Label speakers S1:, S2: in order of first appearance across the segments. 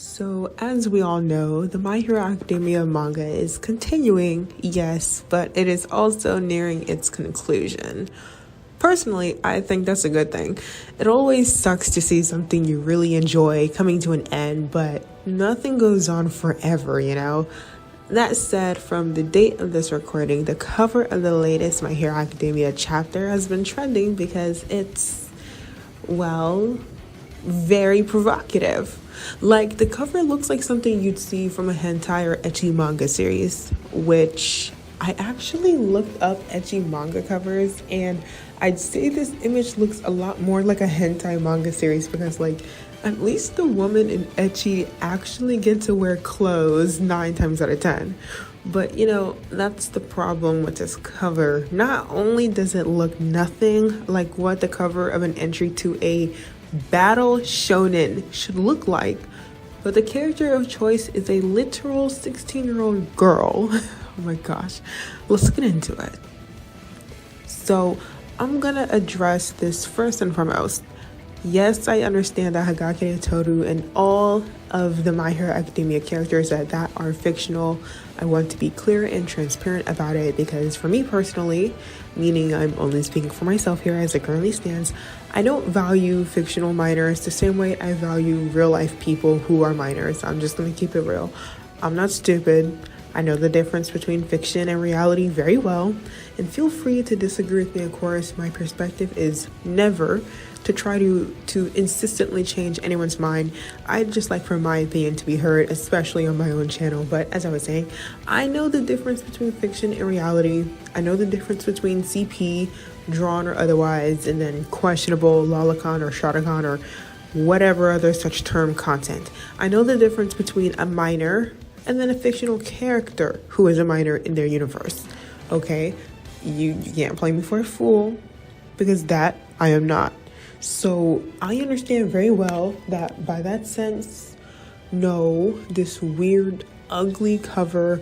S1: So, as we all know, the My Hero Academia manga is continuing, yes, but it is also nearing its conclusion. Personally, I think that's a good thing. It always sucks to see something you really enjoy coming to an end, but nothing goes on forever, you know? That said, from the date of this recording, the cover of the latest My Hero Academia chapter has been trending because it's, well, very provocative. Like, the cover looks like something you'd see from a hentai or ecchi manga series, which I actually looked up ecchi manga covers, and I'd say this image looks a lot more like a hentai manga series because, like, at least the woman in ecchi actually get to wear clothes 9 times out of 10. But, you know, that's the problem with this cover. Not only does it look nothing like what the cover of an entry to a battle shonen should look like, but the character of choice is a literal 16-year-old girl. Oh my gosh, let's get into it. So I'm gonna address this first and foremost. Yes, I understand that Hagakure, Toru, and all of the My Hero Academia characters that are fictional. I want to be clear and transparent about it because for me personally, meaning I'm only speaking for myself here as it currently stands, I don't value fictional minors the same way I value real life people who are minors. I'm just going to keep it real. I'm not stupid. I know the difference between fiction and reality very well, and feel free to disagree with me. Of course, my perspective is never to try to insistently change anyone's mind. I'd just like for my opinion to be heard, especially on my own channel. But as I was saying, I know the difference between fiction and reality. I know the difference between CP, drawn or otherwise, and then questionable lolicon or shotacon or whatever other such term content. I know the difference between a minor and then a fictional character who is a minor in their universe. Okay, you can't play me for a fool because that I am not. So I understand very well that by that sense, no, this weird, ugly cover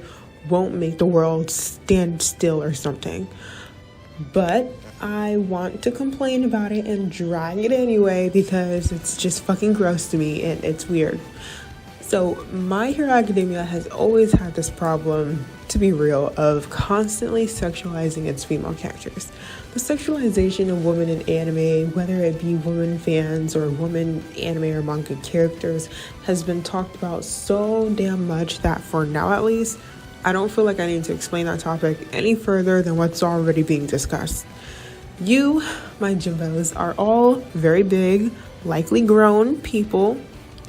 S1: won't make the world stand still or something. But I want to complain about it and drag it anyway because it's just fucking gross to me and it's weird. So My Hero Academia has always had this problem, to be real, of constantly sexualizing its female characters. The sexualization of women in anime, whether it be women fans or women anime or manga characters, has been talked about so damn much that for now at least, I don't feel like I need to explain that topic any further than what's already being discussed. You, my Jimbos, are all very big, likely grown people,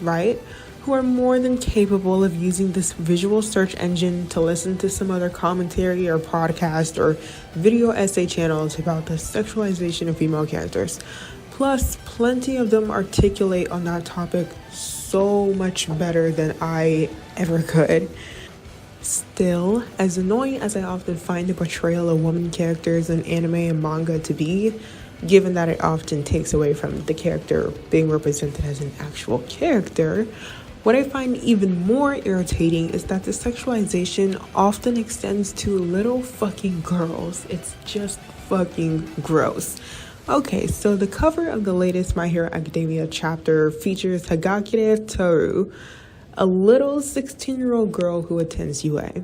S1: right? Who are more than capable of using this visual search engine to listen to some other commentary or podcast or video essay channels about the sexualization of female characters. Plus, plenty of them articulate on that topic so much better than I ever could. Still, as annoying as I often find the portrayal of women characters in anime and manga to be, given that it often takes away from the character being represented as an actual character, what I find even more irritating is that the sexualization often extends to little fucking girls. It's just fucking gross. Okay, so the cover of the latest My Hero Academia chapter features Hagakure Toru, a little 16-year-old girl who attends UA.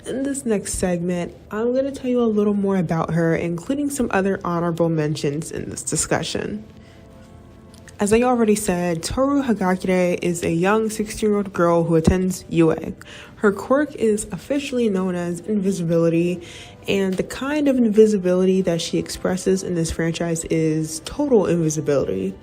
S1: In this next segment, I'm going to tell you a little more about her, including some other honorable mentions in this discussion. As I already said, Toru Hagakure is a young 16-year-old girl who attends UA. Her quirk is officially known as invisibility, and the kind of invisibility that she expresses in this franchise is total invisibility.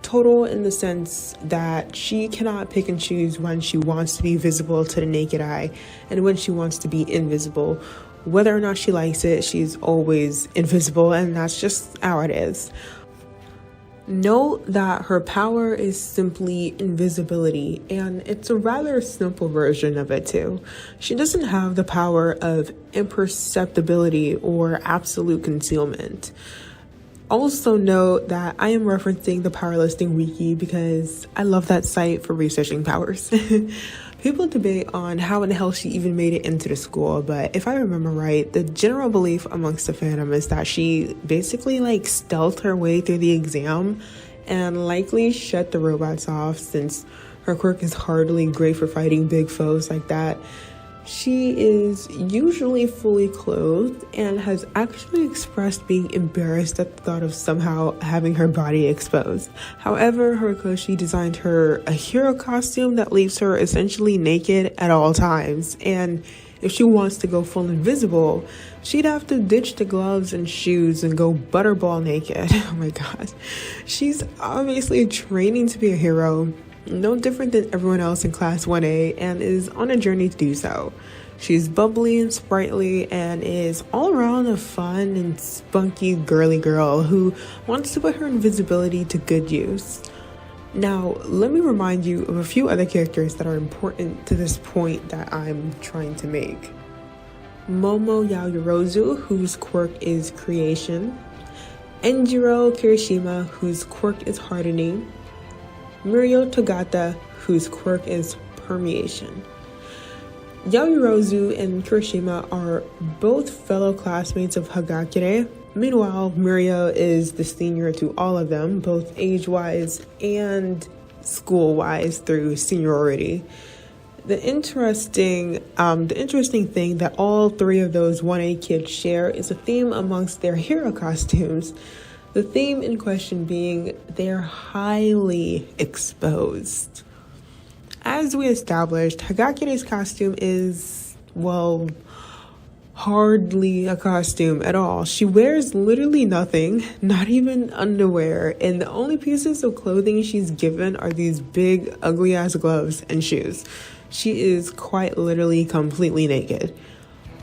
S1: Total in the sense that she cannot pick and choose when she wants to be visible to the naked eye and when she wants to be invisible. Whether or not she likes it, she's always invisible, and that's just how it is. Note that her power is simply invisibility, and it's a rather simple version of it too. She doesn't have the power of imperceptibility or absolute concealment. Also note that I am referencing the Powerlifting Wiki because I love that site for researching powers. People debate on how in the hell she even made it into the school, but if I remember right, the general belief amongst the fandom is that she basically stealthed her way through the exam and likely shut the robots off, since Her quirk is hardly great for fighting big foes like that. She is usually fully clothed and has actually expressed being embarrassed at the thought of somehow having her body exposed. However, Horikoshi designed her a hero costume that leaves her essentially naked at all times, and if she wants to go full invisible, she'd have to ditch the gloves and shoes and go butterball naked. Oh my god. She's obviously training to be a hero, no different than everyone else in Class 1A, and is on a journey to do so. She's bubbly and sprightly and is all around a fun and spunky girly girl who wants to put her invisibility to good use. Now, let me remind you of a few other characters that are important to this point that I'm trying to make. Momo Yaoyorozu, whose quirk is creation. Enjiro Kirishima, whose quirk is hardening. Mirio Togata, whose quirk is permeation. Yaoyorozu and Kirishima are both fellow classmates of Hagakure. Meanwhile, Mirio is the senior to all of them, both age-wise and school-wise through seniority. The interesting thing that all three of those 1A kids share is a theme amongst their hero costumes. The theme in question being they're highly exposed. As we established, Hagakure's costume is, well, hardly a costume at all. She wears literally nothing, not even underwear, and the only pieces of clothing she's given are these big, ugly-ass gloves and shoes. She is quite literally completely naked.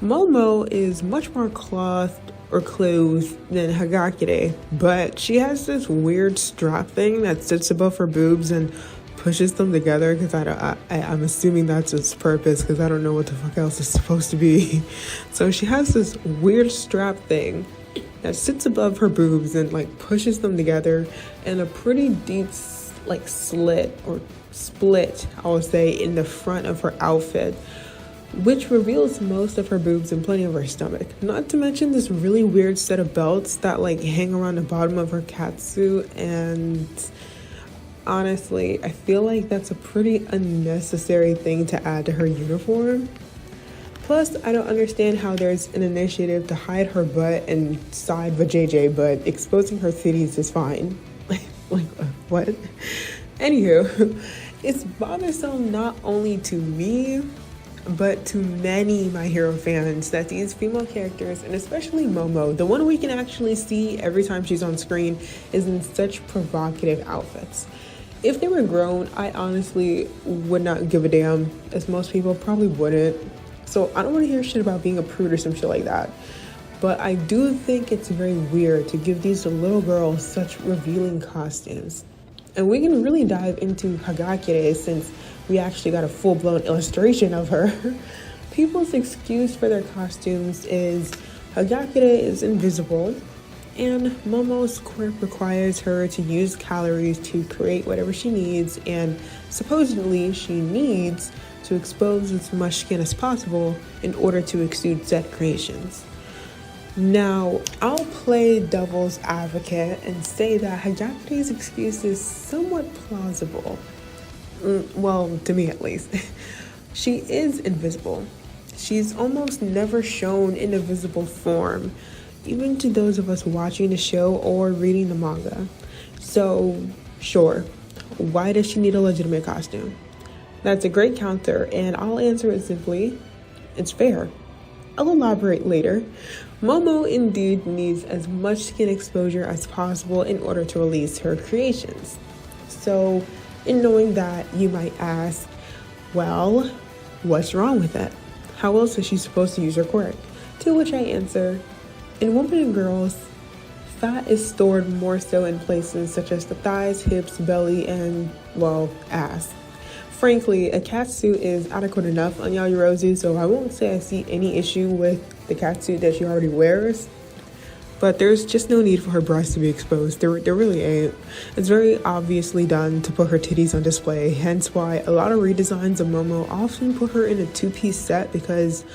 S1: Momo is much more clothed than Hagakure, but she has this weird strap thing that sits above her boobs and pushes them together, because I'm assuming that's its purpose, because I don't know what the fuck else it's supposed to be. So she has this weird strap thing that sits above her boobs and like pushes them together, and a pretty deep like slit or split, I would say, in the front of her outfit, which reveals most of her boobs and plenty of her stomach. Not to mention this really weird set of belts that like hang around the bottom of her catsuit, and honestly, I feel like that's a pretty unnecessary thing to add to her uniform. Plus, I don't understand how there's an initiative to hide her butt and side vajayjay, but exposing her titties is fine. Like, what? Anywho, it's bothersome not only to me, but to many My Hero fans that these female characters, and especially Momo, the one we can actually see every time she's on screen, is in such provocative outfits. If they were grown, I honestly would not give a damn, as most people probably wouldn't. So I don't want to hear shit about being a prude or some shit like that. But I do think it's very weird to give these little girls such revealing costumes. And we can really dive into Hagakure since we actually got a full-blown illustration of her. People's excuse for their costumes is Hagakure is invisible, and Momo's quirk requires her to use calories to create whatever she needs, and supposedly she needs to expose as much skin as possible in order to exude said creations. Now, I'll play devil's advocate and say that Hagakure's excuse is somewhat plausible. Well, to me at least. She is invisible. She's almost never shown in a visible form, even to those of us watching the show or reading the manga. So, sure, why does she need a legitimate costume? That's a great counter, and I'll answer it simply: it's fair. I'll elaborate later. Momo indeed needs as much skin exposure as possible in order to release her creations. So, in knowing that, you might ask, well, what's wrong with it? How else is she supposed to use her quirk? To which I answer, in women and girls, fat is stored more so in places such as the thighs, hips, belly, and, well, ass. Frankly, a catsuit is adequate enough on Yaoyorozu, so I won't say I see any issue with the catsuit that she already wears. But there's just no need for her breasts to be exposed. There really ain't. It's very obviously done to put her titties on display, hence why a lot of redesigns of Momo often put her in a two-piece set, because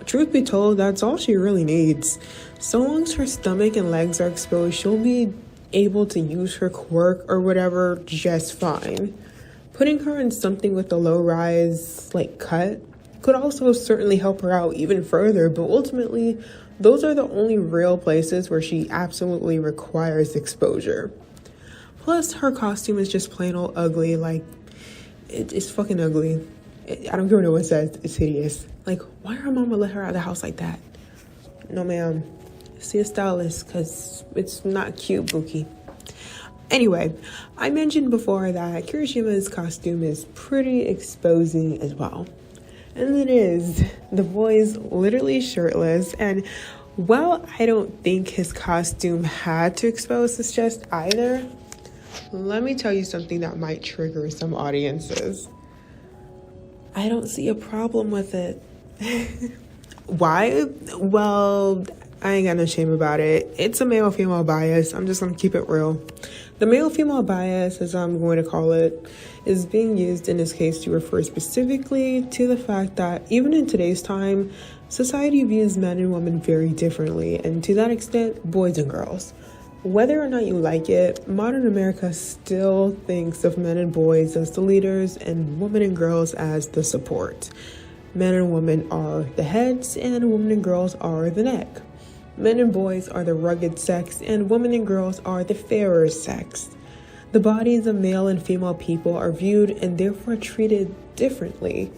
S1: truth be told, that's all she really needs. So long as her stomach and legs are exposed, she'll be able to use her quirk or whatever just fine. Putting her in something with a low rise like cut could also certainly help her out even further, but ultimately those are the only real places where she absolutely requires exposure. Plus, her costume is just plain old ugly. Like, it's fucking ugly. I don't care what anyone says, it's hideous. Like, why her mama let her out of the house like that? No, ma'am. See a stylist, because it's not cute, Buki. Anyway, I mentioned before that Kirishima's costume is pretty exposing as well. And it is. The boy's literally shirtless, and while I don't think his costume had to expose his chest either, let me tell you something that might trigger some audiences. I don't see a problem with it. Why? Well, I ain't got no shame about it. It's a male-female bias. I'm just going to keep it real. The male-female bias, as I'm going to call it, is being used in this case to refer specifically to the fact that even in today's time, society views men and women very differently, and to that extent, boys and girls. Whether or not you like it, modern America still thinks of men and boys as the leaders and women and girls as the support. Men and women are the heads and women and girls are the neck. Men and boys are the rugged sex and women and girls are the fairer sex. The bodies of male and female people are viewed and therefore treated differently.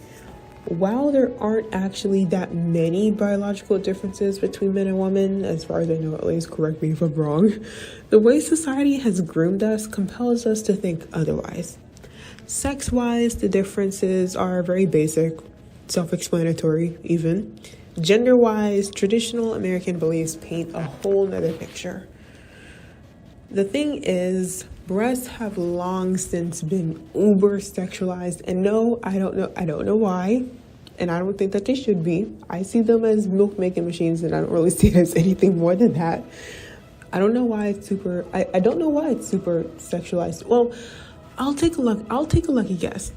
S1: While there aren't actually that many biological differences between men and women, as far as I know at least, correct me if I'm wrong, the way society has groomed us compels us to think otherwise. Sex-wise, the differences are very basic, self-explanatory even. Gender-wise, traditional American beliefs paint a whole nother picture. The thing is, breasts have long since been uber sexualized, and no, I don't know why, and I don't think that they should be. I see them as milk making machines, and I don't really see it as anything more than that. I don't know why it's super. I don't know why it's super sexualized. Well, I'll take a lucky guess.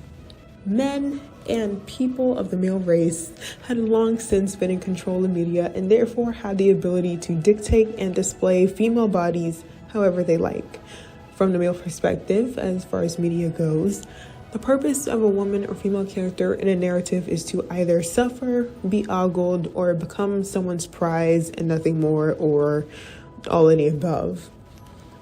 S1: Men and people of the male race had long since been in control of media and therefore had the ability to dictate and display female bodies however they like. From the male perspective, as far as media goes, the purpose of a woman or female character in a narrative is to either suffer, be ogled, or become someone's prize and nothing more, or all any above.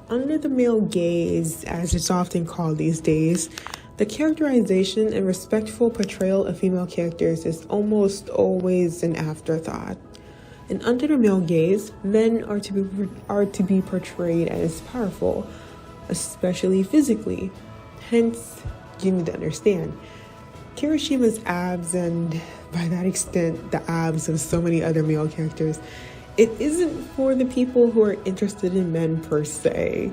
S1: Under the male gaze, as it's often called these days, the characterization and respectful portrayal of female characters is almost always an afterthought. And under the male gaze, men are to be portrayed as powerful, especially physically. Hence, you need to understand, Kirishima's abs, and by that extent, the abs of so many other male characters, it isn't for the people who are interested in men per se.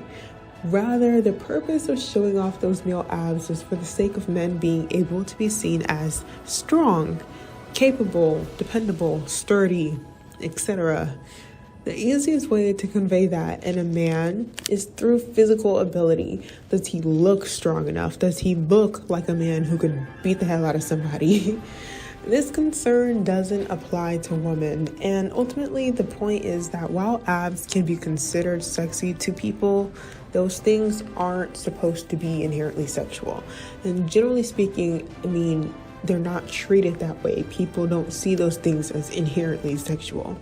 S1: Rather, the purpose of showing off those male abs is for the sake of men being able to be seen as strong, capable, dependable, sturdy, etc. The easiest way to convey that in a man is through physical ability. Does he look strong enough? Does he look like a man who could beat the hell out of somebody? This concern doesn't apply to women, and ultimately the point is that while abs can be considered sexy to people, those things aren't supposed to be inherently sexual. And generally speaking, I mean, they're not treated that way. People don't see those things as inherently sexual.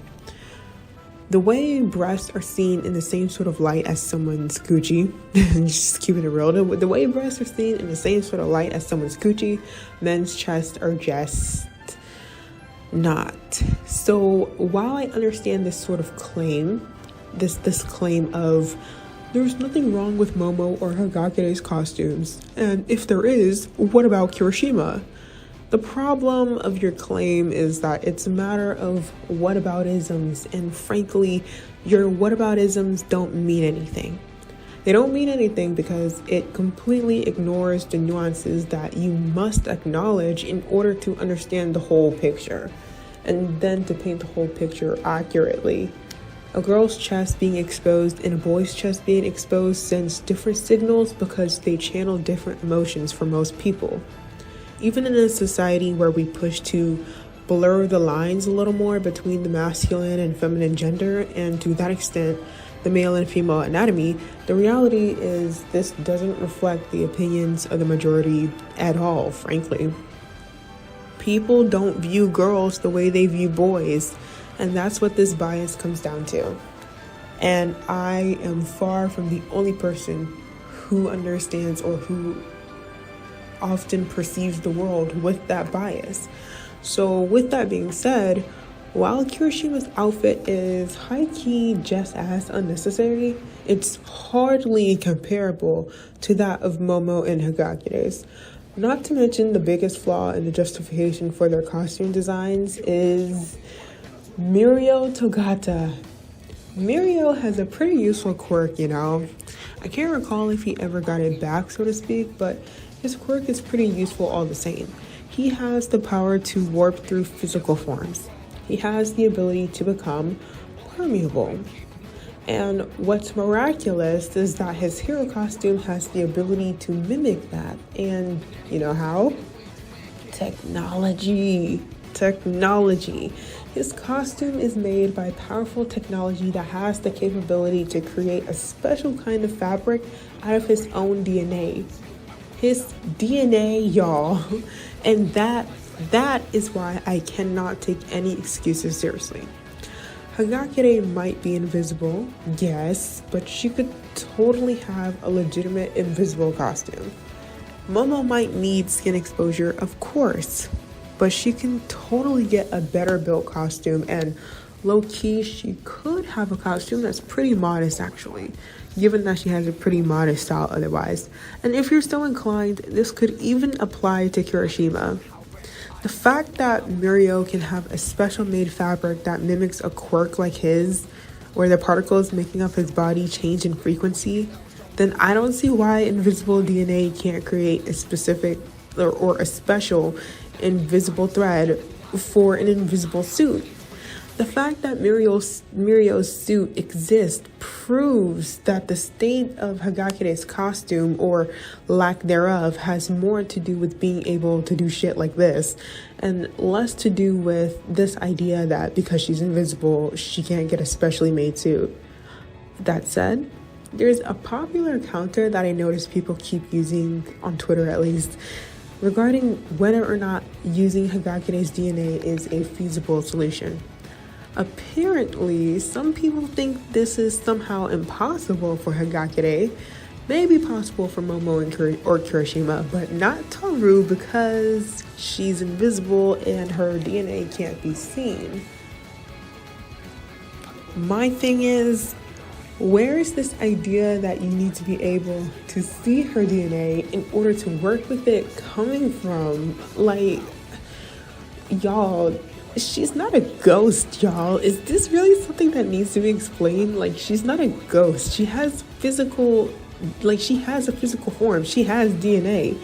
S1: The way breasts are seen in the same sort of light as someone's Gucci, just keeping it real, the way breasts are seen in the same sort of light as someone's Gucci, men's chests are just not. So while I understand this sort of claim, this claim of there's nothing wrong with Momo or Hagakure's costumes, and if there is, what about Kirishima? The problem of your claim is that it's a matter of whataboutisms, and frankly, your whataboutisms don't mean anything. They don't mean anything because it completely ignores the nuances that you must acknowledge in order to understand the whole picture, and then to paint the whole picture accurately. A girl's chest being exposed and a boy's chest being exposed sends different signals because they channel different emotions for most people. Even in a society where we push to blur the lines a little more between the masculine and feminine gender, and to that extent the male and female anatomy, the reality is this doesn't reflect the opinions of the majority at all, frankly. People don't view girls the way they view boys, and that's what this bias comes down to. And I am far from the only person who understands or who often perceives the world with that bias. So with that being said, while Kirishima's outfit is high-key just as unnecessary, it's hardly comparable to that of Momo and Hagakure's. Not to mention the biggest flaw in the justification for their costume designs is Mirio Togata. Mirio has a pretty useful quirk, you know. I can't recall if he ever got it back, so to speak, but his quirk is pretty useful all the same. He has the power to warp through physical forms. He has the ability to become permeable. And what's miraculous is that his hero costume has the ability to mimic that. And you know how? Technology. His costume is made by powerful technology that has the capability to create a special kind of fabric out of his own DNA. His DNA, y'all. And that is why I cannot take any excuses seriously. Hagakure might be invisible, yes, but she could totally have a legitimate invisible costume. Momo might need skin exposure, of course, but she can totally get a better built costume, and low-key, she could have a costume that's pretty modest actually, given that she has a pretty modest style otherwise. And if you're so inclined, this could even apply to Kirishima. The fact that Mirio can have a special made fabric that mimics a quirk like his, where the particles making up his body change in frequency, then I don't see why invisible DNA can't create a specific or a special invisible thread for an invisible suit. The fact that Mirio's suit exists proves that the state of Hagakure's costume, or lack thereof, has more to do with being able to do shit like this, and less to do with this idea that because she's invisible, she can't get a specially made suit. That said, there's a popular counter that I notice people keep using, on Twitter at least, regarding whether or not using Hagakure's DNA is a feasible solution. Apparently, some people think this is somehow impossible for Hagakure, maybe possible for Momo or Kirishima, but not Toru because she's invisible and her DNA can't be seen. My thing is, where is this idea that you need to be able to see her DNA in order to work with it coming from? Like, y'all, she's not a ghost, y'all. Is this really something that needs to be explained? Like, she's not a ghost. She has a physical form. She has DNA.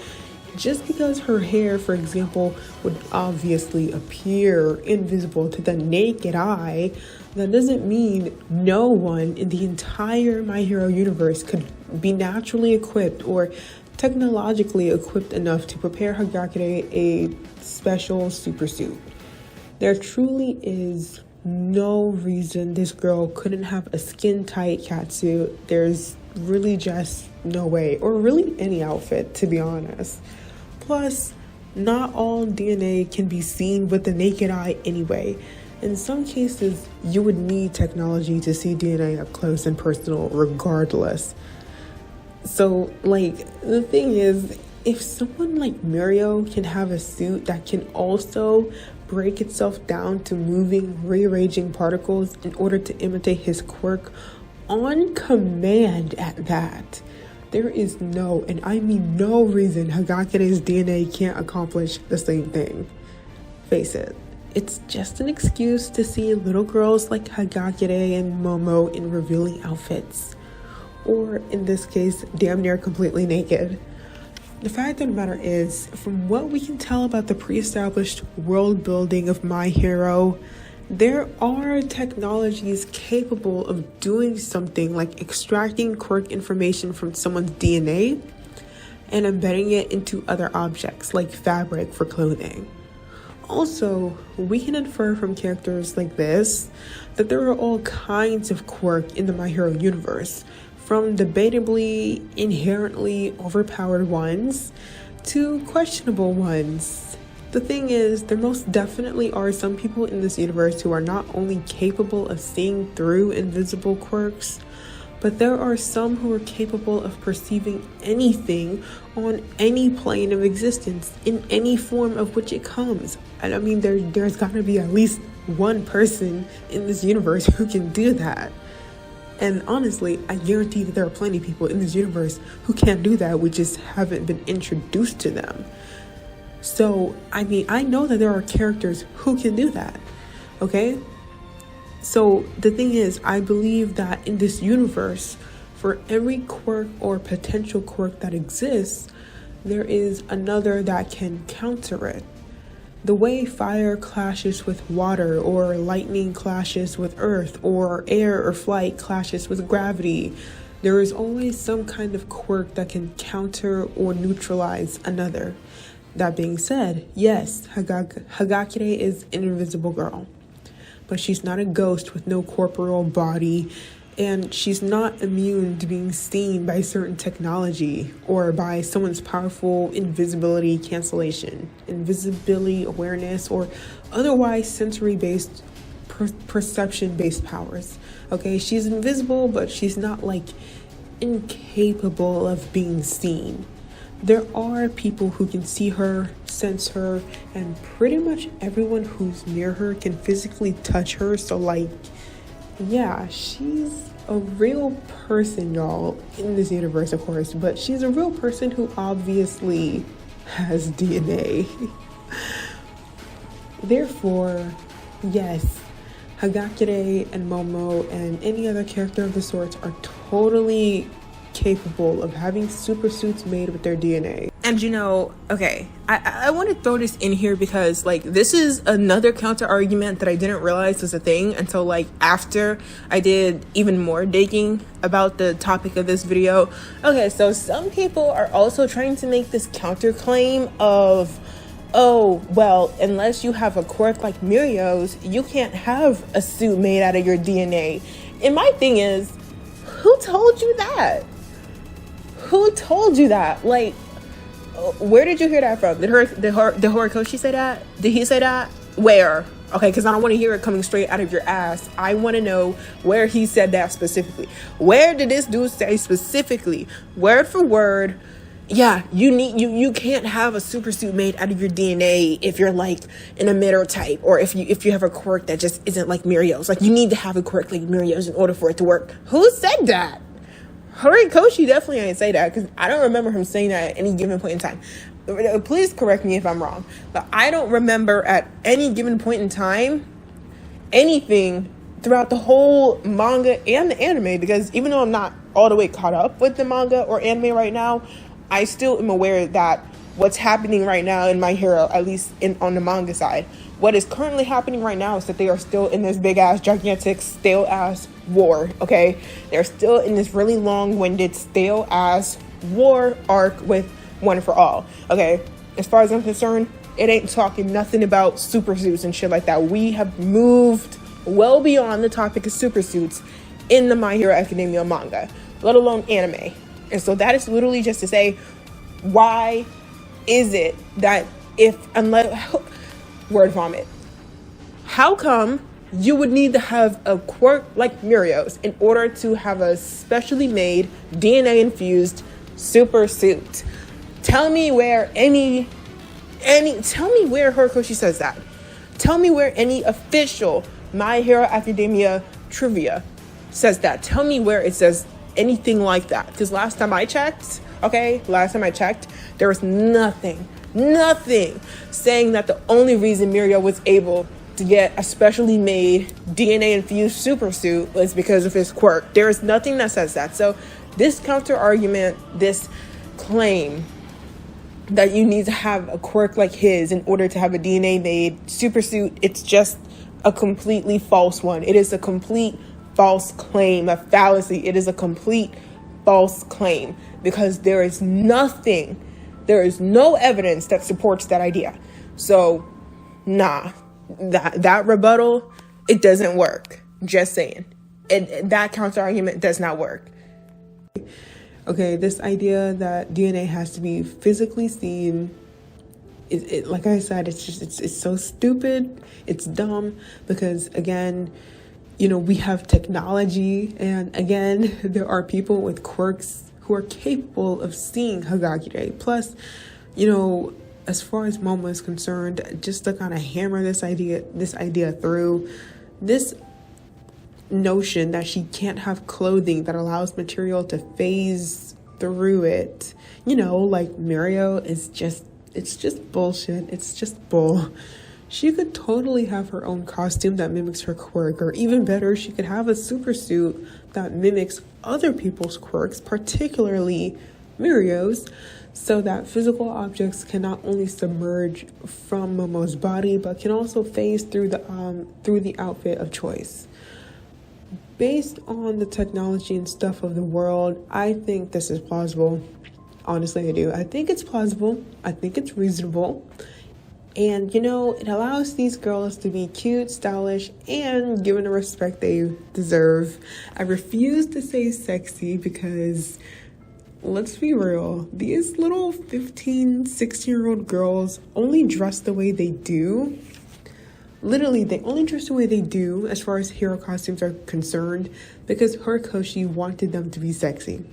S1: Just because her hair, for example, would obviously appear invisible to the naked eye, that doesn't mean no one in the entire My Hero universe could be naturally equipped or technologically equipped enough to prepare Hagakure a special super suit. There truly is no reason this girl couldn't have a skin-tight catsuit. There's really just no way, or really any outfit, to be honest. Plus, not all DNA can be seen with the naked eye anyway. In some cases, you would need technology to see DNA up close and personal regardless. So, like, the thing is, if someone like Mirio can have a suit that can also break itself down to moving, rearranging particles in order to imitate his quirk on command at that, there is no, and I mean no reason Hagakure's DNA can't accomplish the same thing. Face it, it's just an excuse to see little girls like Hagakure and Momo in revealing outfits, or in this case, damn near completely naked. The fact of the matter is, from what we can tell about the pre-established world building of My Hero, there are technologies capable of doing something like extracting quirk information from someone's DNA and embedding it into other objects like fabric for clothing. Also, we can infer from characters like this that there are all kinds of quirk in the My Hero universe, from debatably, inherently overpowered ones to questionable ones. The thing is, there most definitely are some people in this universe who are not only capable of seeing through invisible quirks, but there are some who are capable of perceiving anything on any plane of existence, in any form of which it comes. And I mean, there's gotta be at least one person in this universe who can do that. And honestly, I guarantee that there are plenty of people in this universe who can't do that. We just haven't been introduced to them. So, I mean, I know that there are characters who can do that, okay? So the thing is, I believe that in this universe, for every quirk or potential quirk that exists, there is another that can counter it. The way fire clashes with water, or lightning clashes with earth, or air or flight clashes with gravity, there is always some kind of quirk that can counter or neutralize another. That being said, yes, Hagakure is an invisible girl, but she's not a ghost with no corporeal body, and she's not immune to being seen by certain technology or by someone's powerful invisibility cancellation, invisibility awareness, or otherwise sensory-based, perception-based powers. Okay, she's invisible, but she's not like incapable of being seen. There are people who can see her, sense her, and pretty much everyone who's near her can physically touch her. So like, yeah, she's a real person, y'all, in this universe, of course, but she's a real person who obviously has DNA. Therefore, yes, Hagakure and Momo and any other character of the sorts are totally capable of having super suits made with their DNA. And you know, okay, I want to throw this in here because like this is another counter argument that I didn't realize was a thing until like after I did even more digging about the topic of this video. Okay, so some people are also trying to make this counterclaim of, oh, well, unless you have a quirk like Mirio's, you can't have a suit made out of your DNA. And my thing is, who told you that? Who told you that? Like, where did you hear that from? Did Horikoshi say that? Did he say that? Where? Okay, because I don't want to hear it coming straight out of your ass. I want to know where he said that specifically. Where did this dude say specifically, word for word, yeah, you can't have a super suit made out of your DNA if you're like an emitter type, or if you have a quirk that just isn't like Mirio's. Like, you need to have a quirk like Mirio's in order for it to work. Who said that? Horikoshi definitely ain't say that, because I don't remember him saying that at any given point in time. Please correct me if I'm wrong, but I don't remember at any given point in time anything throughout the whole manga and the anime, because even though I'm not all the way caught up with the manga or anime right now, I still am aware that what's happening right now in My Hero, at least on the manga side, what is currently happening right now is that they are still in this big ass, gigantic, stale ass war, okay? They're still in this really long-winded, stale ass war arc with One for All, okay? As far as I'm concerned, it ain't talking nothing about super suits and shit like that. We have moved well beyond the topic of super suits in the My Hero Academia manga, let alone anime. And so that is literally just to say, why is it that word vomit, how come you would need to have a quirk like Mirio's in order to have a specially made DNA infused super suit? Tell me where tell me where Horikoshi says that. Tell me where any official My Hero Academia trivia says that. Tell me where it says anything like that, because last time I checked, there was nothing saying that the only reason Mirio was able to get a specially made DNA infused super suit was because of his quirk. There is nothing that says that. So this counter argument, this claim that you need to have a quirk like his in order to have a DNA made super suit, it's just a completely false one. It is a complete false claim, a fallacy. It is a complete false claim, because there is no evidence that supports that idea. So Nah, that rebuttal, it doesn't work. Just saying. That counter argument does not work. Okay, this idea that DNA has to be physically seen, like I said, it's so stupid. It's dumb because, again, we have technology, and again, there are people with quirks who are capable of seeing Hagakure. Plus, as far as Momo is concerned, just to kind of hammer this idea through, this notion that she can't have clothing that allows material to phase through it, like Mario, it's just bullshit. It's just bull. She could totally have her own costume that mimics her quirk, or even better, she could have a super suit that mimics other people's quirks, particularly Mario's, so that physical objects can not only submerge from Momo's body, but can also phase through the outfit of choice. Based on the technology and stuff of the world, I think this is plausible. Honestly, I do. I think it's plausible. I think it's reasonable. And, it allows these girls to be cute, stylish, and given the respect they deserve. I refuse to say sexy because, let's be real, these little 15, 16-year-old girls only dress the way they do. Literally, they only dress the way they do as far as hero costumes are concerned because Horikoshi wanted them to be sexy.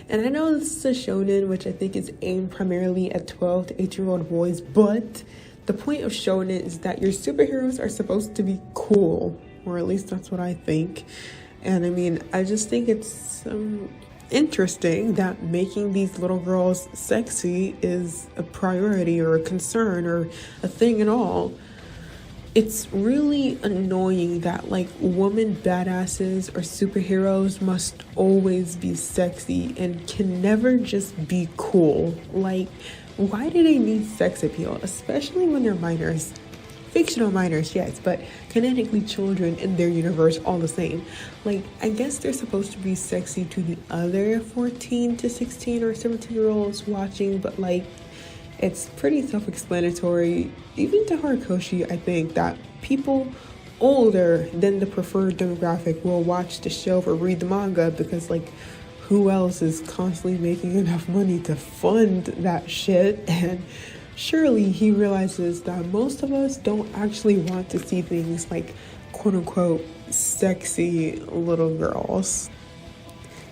S1: And I know this is a shonen, which I think is aimed primarily at 12 to 18-year-old boys, but the point of shonen is that your superheroes are supposed to be cool, or at least that's what I think. And I just think it's interesting that making these little girls sexy is a priority or a concern or a thing at all. It's really annoying that woman badasses or superheroes must always be sexy and can never just be cool. Why do they need sex appeal, especially when they're minors? Fictional minors, yes, but canonically children in their universe all the same. I guess they're supposed to be sexy to the other 14 to 16 or 17-year-olds watching, but it's pretty self-explanatory, even to Horikoshi, I think, that people older than the preferred demographic will watch the show or read the manga because, who else is constantly making enough money to fund that shit? And surely he realizes that most of us don't actually want to see things like quote-unquote sexy little girls.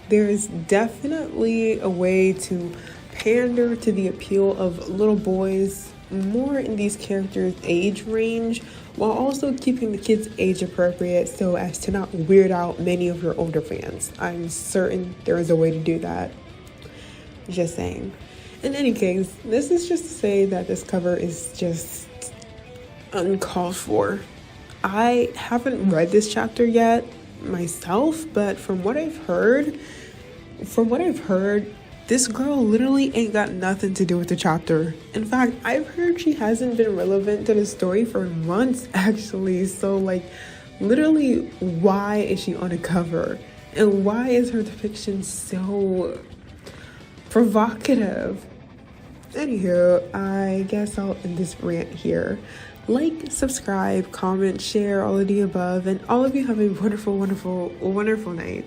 S1: There is definitely a way to pander to the appeal of little boys more in these characters' age range, while also keeping the kids age appropriate so as to not weird out many of your older fans. I'm certain there is a way to do that. Just saying. In any case, this is just to say that this cover is just uncalled for. I haven't read this chapter yet myself, but from what I've heard, this girl literally ain't got nothing to do with the chapter. In fact, I've heard she hasn't been relevant to the story for months, actually. So, literally, why is she on a cover? And why is her depiction so provocative? Anywho, I guess I'll end this rant here. Subscribe, comment, share, all of the above. And all of you have a wonderful, wonderful, wonderful night.